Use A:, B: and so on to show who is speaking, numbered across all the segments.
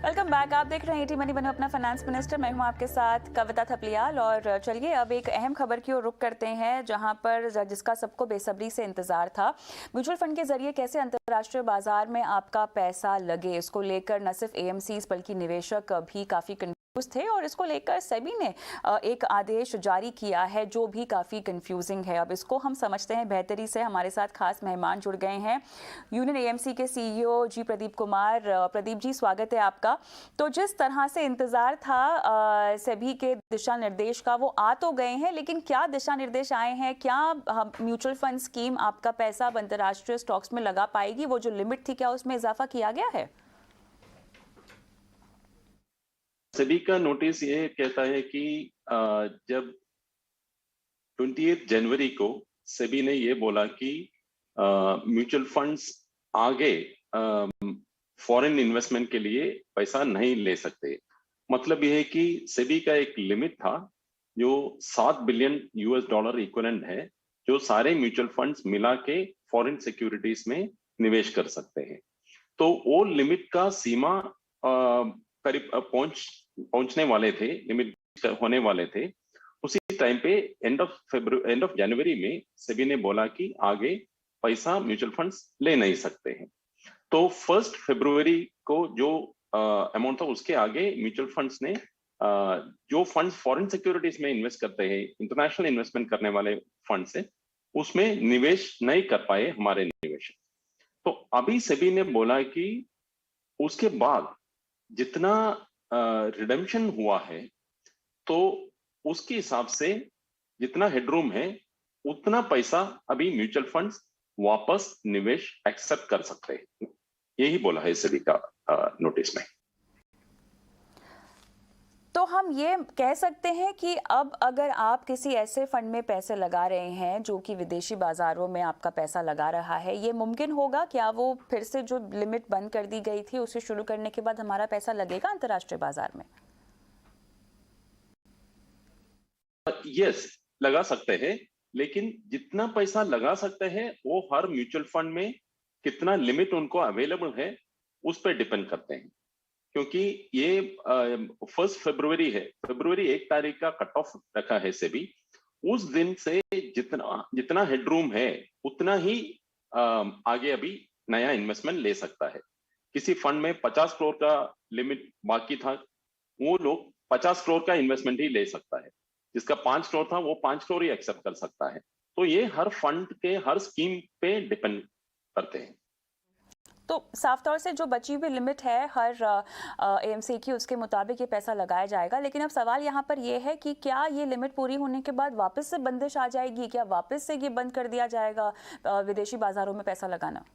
A: Welcome back. आप देख रहे हैं ईटी मनी बनो अपना फाइनेंस मिनिस्टर। मैं हूं आपके साथ कविता थपलियाल। और चलिए अब एक अहम खबर की ओर रुख करते हैं, जहां पर जिसका सबको बेसब्री से इंतजार था। म्यूचुअल फंड के जरिए कैसे अंतर्राष्ट्रीय बाजार में आपका पैसा लगे, इसको लेकर न सिर्फ एएमसीज बल्कि निवेशक भी काफी थे और इसको लेकर सेबी ने एक आदेश जारी किया है जो भी काफ़ी कंफ्यूजिंग है। अब इसको हम समझते हैं बेहतरी से। हमारे साथ खास मेहमान जुड़ गए हैं, यूनियन एएमसी के सीईओ जी प्रदीप कुमार। प्रदीप जी, स्वागत है आपका। तो जिस तरह से इंतजार था सेबी के दिशा निर्देश का, वो आ तो गए हैं, लेकिन क्या दिशा निर्देश आए हैं? क्या म्यूचुअल फंड स्कीम आपका पैसा अंतर्राष्ट्रीय स्टॉक्स में लगा पाएगी? वो जो लिमिट थी, क्या उसमें इजाफा किया गया है?
B: सेबी का नोटिस ये कहता है कि जब 28 जनवरी को सेबी ने ये बोला कि म्यूचुअल फंड्स आगे फॉरेन इन्वेस्टमेंट के लिए पैसा नहीं ले सकते। मतलब ये है कि सेबी का एक लिमिट था जो $7 बिलियन इक्विवेलेंट है, जो सारे म्यूचुअल फंड्स मिला के फॉरेन सिक्योरिटीज में निवेश कर सकते हैं। तो वो लिमिट का सीमा करीब पहुंचने वाले थे, लिमिट होने वाले थे। उसी टाइम पे एंड ऑफ जनवरी में सेबी ने बोला कि आगे पैसा म्यूचुअल फंड्स ले नहीं सकते हैं। तो 1 फरवरी को जो अमाउंट था, उसके आगे म्यूचुअल फंड्स ने जो फंड्स फॉरेन सिक्योरिटीज में इन्वेस्ट करते हैं, इंटरनेशनल इन्वेस्टमेंट करने वाले फंड्स है, उसमें निवेश नहीं कर पाए हमारे निवेशक। तो अभी सेबी ने बोला कि उसके बाद जितना रिडेम्पशन हुआ है, तो उसके हिसाब से जितना हेडरूम है, उतना पैसा अभी म्यूचुअल फंड्स वापस निवेश एक्सेप्ट कर सकते हैं। यही बोला है सेबी का नोटिस में।
A: तो हम ये कह सकते हैं कि अब अगर आप किसी ऐसे फंड में पैसे लगा रहे हैं जो कि विदेशी बाजारों में आपका पैसा लगा रहा है, ये मुमकिन होगा क्या वो फिर से जो लिमिट बंद कर दी गई थी उसे शुरू करने के बाद हमारा पैसा लगेगा अंतर्राष्ट्रीय बाजार में?
B: यस, लगा सकते हैं, लेकिन जितना पैसा लगा सकते हैं वो हर म्यूचुअल फंड में कितना लिमिट उनको अवेलेबल है उस पर डिपेंड करते हैं। क्योंकि ये 1 फरवरी है, फरवरी 1 तारीख का कट ऑफ रखा है सेबी। उस दिन से जितना हेडरूम है उतना ही आगे अभी नया इन्वेस्टमेंट ले सकता है। किसी फंड में 50 करोड़ का लिमिट बाकी था, वो लोग 50 करोड़ का इन्वेस्टमेंट ही ले सकता है। जिसका 5 करोड़ था, वो 5 करोड़ ही एक्सेप्ट कर सकता है। तो ये हर फंड के हर स्कीम पे डिपेंड करते हैं।
A: तो साफ तौर से जो बची हुई लिमिट है हर एएमसी की, उसके मुताबिक ये पैसा लगाया जाएगा। लेकिन अब सवाल यहाँ पर ये है कि क्या ये लिमिट पूरी होने के बाद वापस से बंदिश आ जाएगी? क्या वापस से ये बंद कर दिया जाएगा विदेशी बाजारों में पैसा लगाना?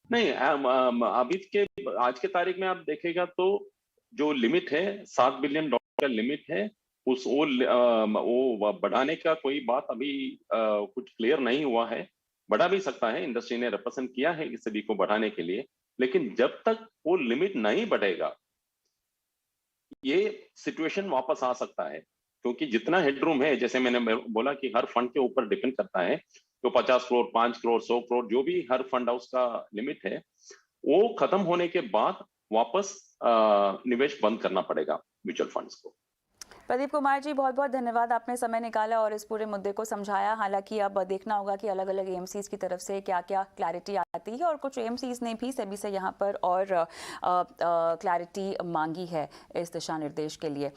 B: नहीं, अभी के आज के तारीख में आप देखेगा तो जो लिमिट है, $7 बिलियन का लिमिट है, वो बढ़ाने का कोई बात अभी कुछ क्लियर नहीं हुआ है। बढ़ा भी सकता है, इंडस्ट्री ने रिप्रेजेंट किया है सभी को बढ़ाने के लिए, लेकिन जब तक वो लिमिट नहीं बढ़ेगा ये सिचुएशन वापस आ सकता है। क्योंकि जितना हेडरूम है, जैसे मैंने बोला कि हर फंड के ऊपर डिपेंड करता है, तो 50 करोड़, 5 करोड़, 100 करोड़, जो भी हर फंड हाउस का लिमिट है, वो खत्म होने के बाद वापस निवेश बंद करना पड़ेगा म्यूचुअल फंड्स को।
A: प्रदीप कुमार जी, बहुत बहुत धन्यवाद, आपने समय निकाला और इस पूरे मुद्दे को समझाया। हालांकि अब देखना होगा कि अलग अलग एएमसीज की तरफ से क्या क्या क्लैरिटी आती है, और कुछ एएमसीज ने भी सेबी से यहाँ पर और क्लैरिटी मांगी है इस दिशा निर्देश के लिए।